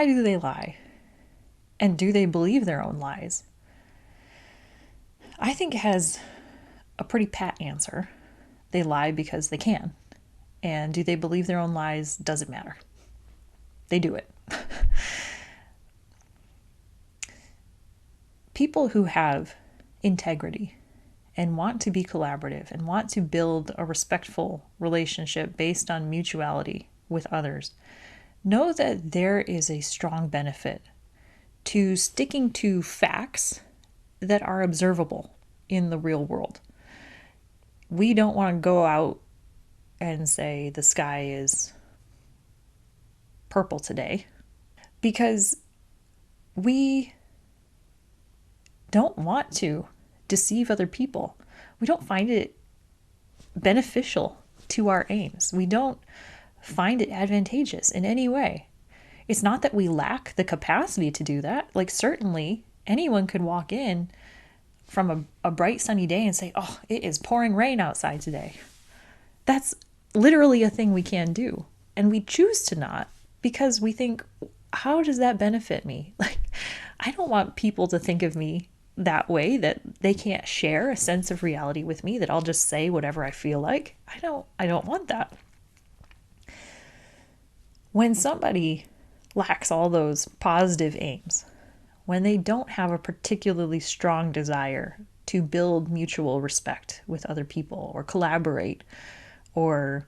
Why do they lie? And do they believe their own lies? I think it has a pretty pat answer. They lie because they can. And do they believe their own lies? Doesn't matter. They do it. People who have integrity and want to be collaborative and want to build a respectful relationship based on mutuality with others know that there is a strong benefit to sticking to facts that are observable in the real world. We don't want to go out and say the sky is purple today because we don't want to deceive other people. We don't find it beneficial to our aims. We don't find it advantageous in any way. It's not that we lack the capacity to do that. Like, certainly anyone could walk in from a bright sunny day and say, oh, it is pouring rain outside today. That's literally a thing we can do. And we choose to not because we think, how does that benefit me? Like, I don't want people to think of me that way, that they can't share a sense of reality with me, that I'll just say whatever I feel like. I don't want that. When somebody lacks all those positive aims, when they don't have a particularly strong desire to build mutual respect with other people or collaborate or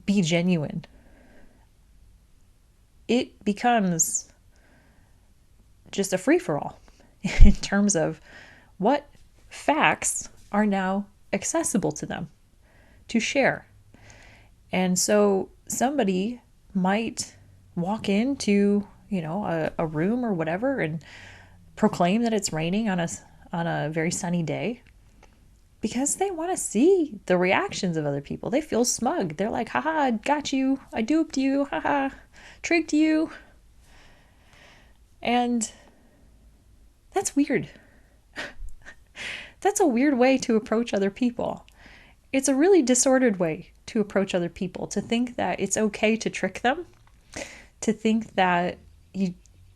be genuine, it becomes just a free-for-all in terms of what facts are now accessible to them to share. And so somebody might walk into, a room or whatever and proclaim that it's raining on a very sunny day because they want to see the reactions of other people. They feel smug. They're like, haha, I got you. I duped you. Haha, tricked you. And that's weird. That's a weird way to approach other people. It's a really disordered way to approach other people, to think that it's okay to trick them, to think that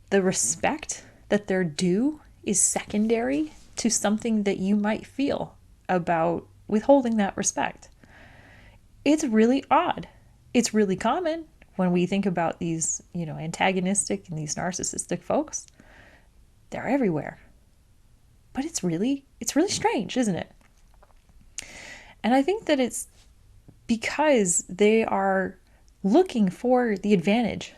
the respect that they're due is secondary to something that you might feel about withholding that respect. It's really odd. It's really common when we think about these, antagonistic and these narcissistic folks. They're everywhere. But it's really strange, isn't it? And I think that it's because they are looking for the advantage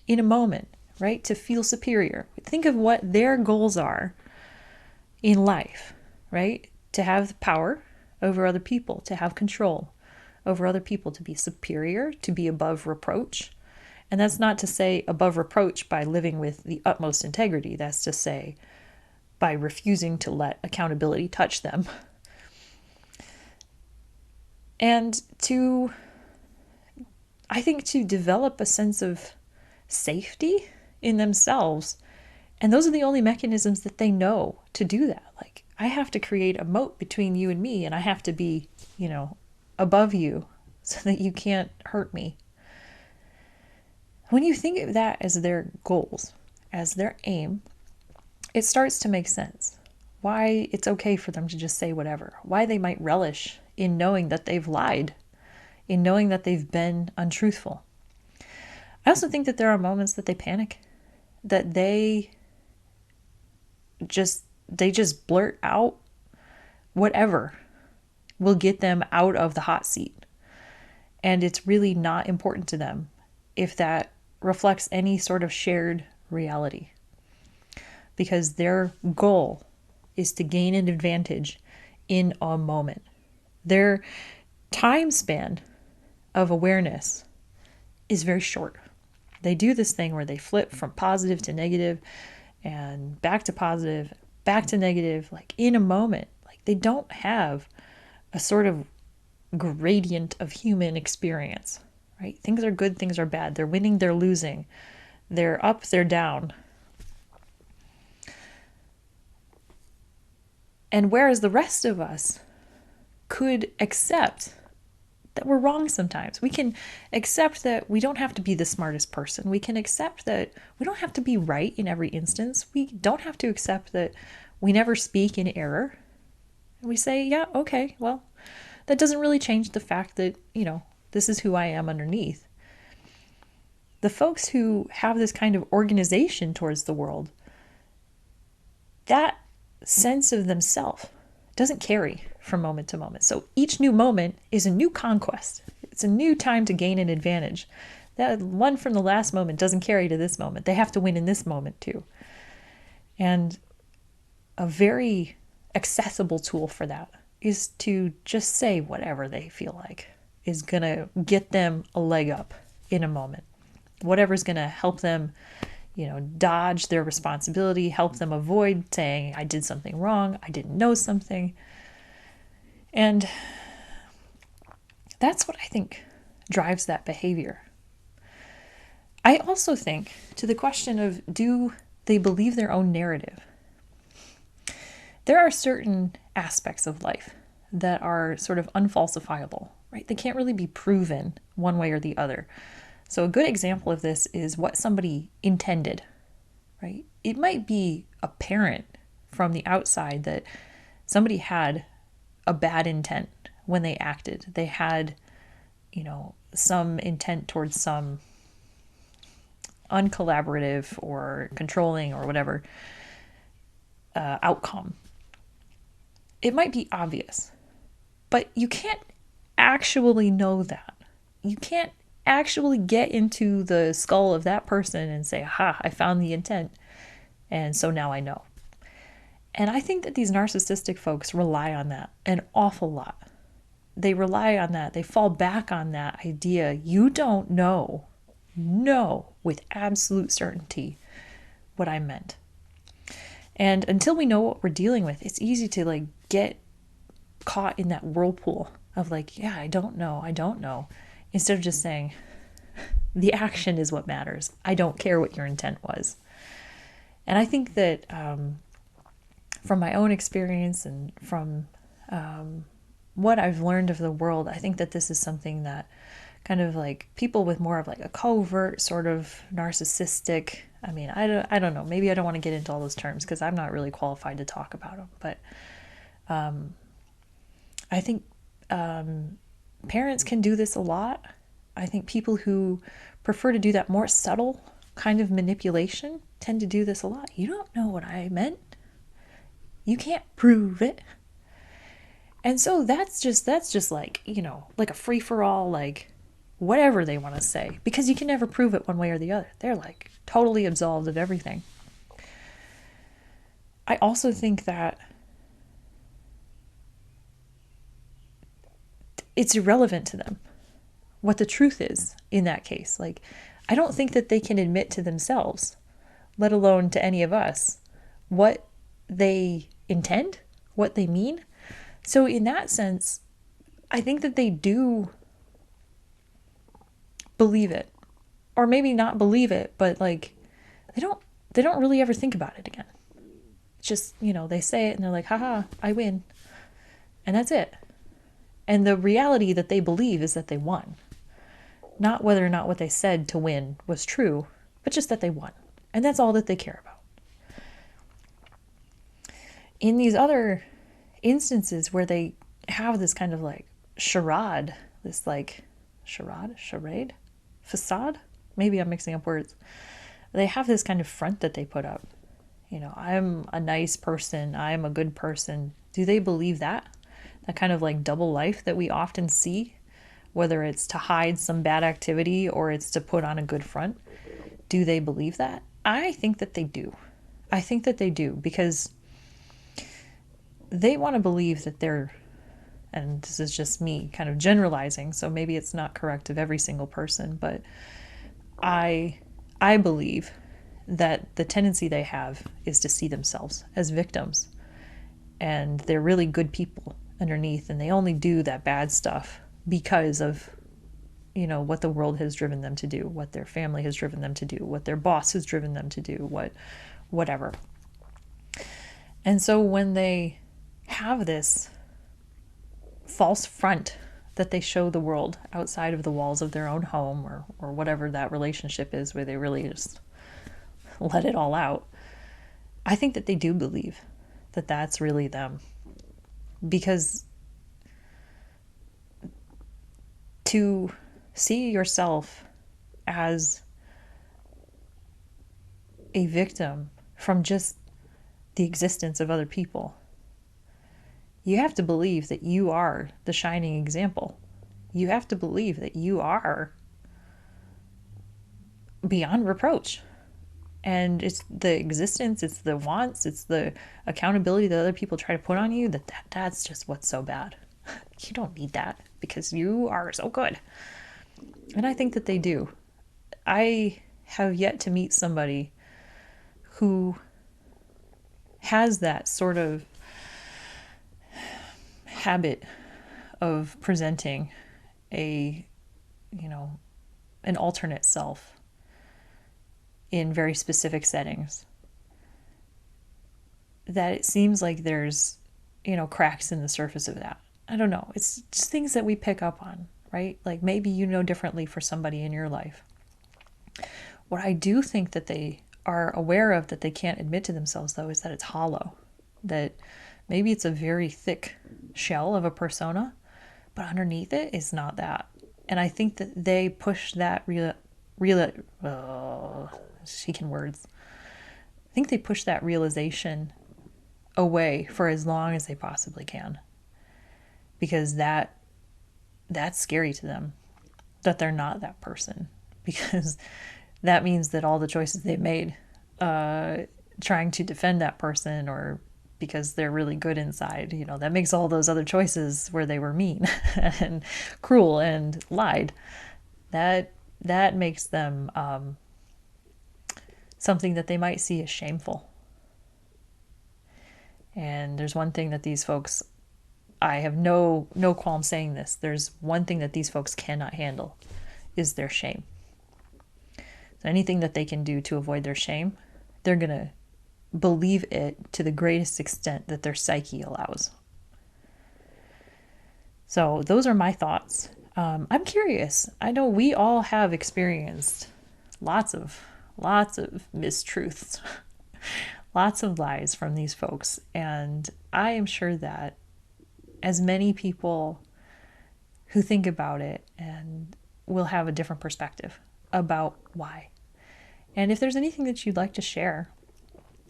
in a moment, right? To feel superior. Think of what their goals are in life, right? To have the power over other people, to have control over other people, to be superior, to be above reproach. And that's not to say above reproach by living with the utmost integrity. That's to say by refusing to let accountability touch them. And I think to develop a sense of safety in themselves. And those are the only mechanisms that they know to do that. Like, I have to create a moat between you and me, and I have to be, above you so that you can't hurt me. When you think of that as their goals, as their aim, it starts to make sense. Why it's okay for them to just say whatever. Why they might relish in knowing that they've lied, in knowing that they've been untruthful. I also think that there are moments that they panic, that they just blurt out whatever will get them out of the hot seat. And it's really not important to them if that reflects any sort of shared reality. Because their goal is to gain an advantage in a moment. Their time span of awareness is very short. They do this thing where they flip from positive to negative and back to positive, back to negative, like in a moment. Like, they don't have a sort of gradient of human experience, right? Things are good, things are bad. They're winning, they're losing. They're up, they're down. And whereas the rest of us could accept that we're wrong sometimes. We can accept that we don't have to be the smartest person. We can accept that we don't have to be right in every instance. We don't have to accept that we never speak in error. And we say, yeah, okay, well, that doesn't really change the fact that, this is who I am underneath. The folks who have this kind of organization towards the world, that sense of themselves doesn't carry from moment to moment. So each new moment is a new conquest. It's a new time to gain an advantage. That one from the last moment doesn't carry to this moment. They have to win in this moment too. And a very accessible tool for that is to just say whatever they feel like is going to get them a leg up in a moment. Whatever's going to help them, dodge their responsibility, help them avoid saying, I did something wrong, I didn't know something. And that's what I think drives that behavior. I also think, to the question of, do they believe their own narrative? There are certain aspects of life that are sort of unfalsifiable, right? They can't really be proven one way or the other. So a good example of this is what somebody intended, right? It might be apparent from the outside that somebody had a bad intent when they acted. They had, some intent towards some uncollaborative or controlling or whatever outcome. It might be obvious, but you can't actually know that. You can't actually get into the skull of that person and say, aha, I found the intent, and so now I know. And I think that these narcissistic folks rely on that an awful lot. They rely on that. They fall back on that idea. You don't know with absolute certainty what I meant. And until we know what we're dealing with, it's easy to get caught in that whirlpool of yeah, I don't know. Instead of just saying, the action is what matters. I don't care what your intent was. And I think that from my own experience and from what I've learned of the world, I think that this is something that kind of people with more of a covert sort of narcissistic, I don't know, maybe I don't want to get into all those terms because I'm not really qualified to talk about them, but I think parents can do this a lot. I think people who prefer to do that more subtle kind of manipulation tend to do this a lot. You don't know what I meant. You can't prove it. And so that's just like a free-for-all, whatever they want to say, because you can never prove it one way or the other. They're totally absolved of everything. I also think that it's irrelevant to them what the truth is in that case. I don't think that they can admit to themselves, let alone to any of us, what they intend, what they mean. So in that sense, I think that they do believe it, or maybe not believe it, but they don't really ever think about it again. It's just, they say it and they're like, haha, I win. And that's it. And the reality that they believe is that they won. Not whether or not what they said to win was true, but just that they won. And that's all that they care about. In these other instances where they have this kind of charade, this charade, facade, maybe I'm mixing up words. They have this kind of front that they put up. I'm a nice person, I'm a good person. Do they believe that? That kind of double life that we often see, whether it's to hide some bad activity or it's to put on a good front. Do they believe that? I think that they do. I think that they do, because they want to believe that they're, and this is just me kind of generalizing, so maybe it's not correct of every single person, but I believe that the tendency they have is to see themselves as victims, and they're really good people underneath, and they only do that bad stuff because of what the world has driven them to do, what their family has driven them to do, what their boss has driven them to do, whatever. And so when they have this false front that they show the world outside of the walls of their own home, or whatever that relationship is where they really just let it all out. I think that they do believe that that's really them. Because to see yourself as a victim from just the existence of other people, you have to believe that you are the shining example. You have to believe that you are beyond reproach. And it's the existence, it's the wants, it's the accountability that other people try to put on you, that's just what's so bad. You don't need that because you are so good. And I think that they do. I have yet to meet somebody who has that sort of habit of presenting an alternate self in very specific settings, that it seems like there's, cracks in the surface of that. I don't know. It's just things that we pick up on, right? Like maybe differently for somebody in your life. What I do think that they are aware of that they can't admit to themselves, though, is that it's hollow. That maybe it's a very thick shell of a persona, but underneath it is not that. And I think that they push that speaking words. I think they push that realization away for as long as they possibly can. Because that's scary to them, that they're not that person. Because that means that all the choices they've made, trying to defend that person, or because they're really good inside, that makes all those other choices where they were mean and cruel and lied, that makes them something that they might see as shameful. And there's one thing that these folks, I have no qualm saying this, there's one thing that these folks cannot handle, is their shame. So anything that they can do to avoid their shame, they're going to believe it to the greatest extent that their psyche allows. So those are my thoughts. I'm curious. I know we all have experienced lots of mistruths, lots of lies from these folks. And I am sure that as many people who think about it and will have a different perspective about why. And if there's anything that you'd like to share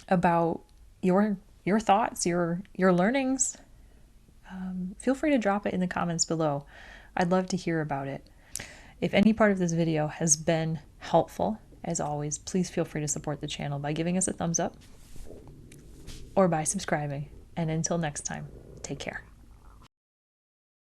about your thoughts, your learnings, feel free to drop it in the comments below. I'd love to hear about it. If any part of this video has been helpful, as always, please feel free to support the channel by giving us a thumbs up or by subscribing. And until next time, take care.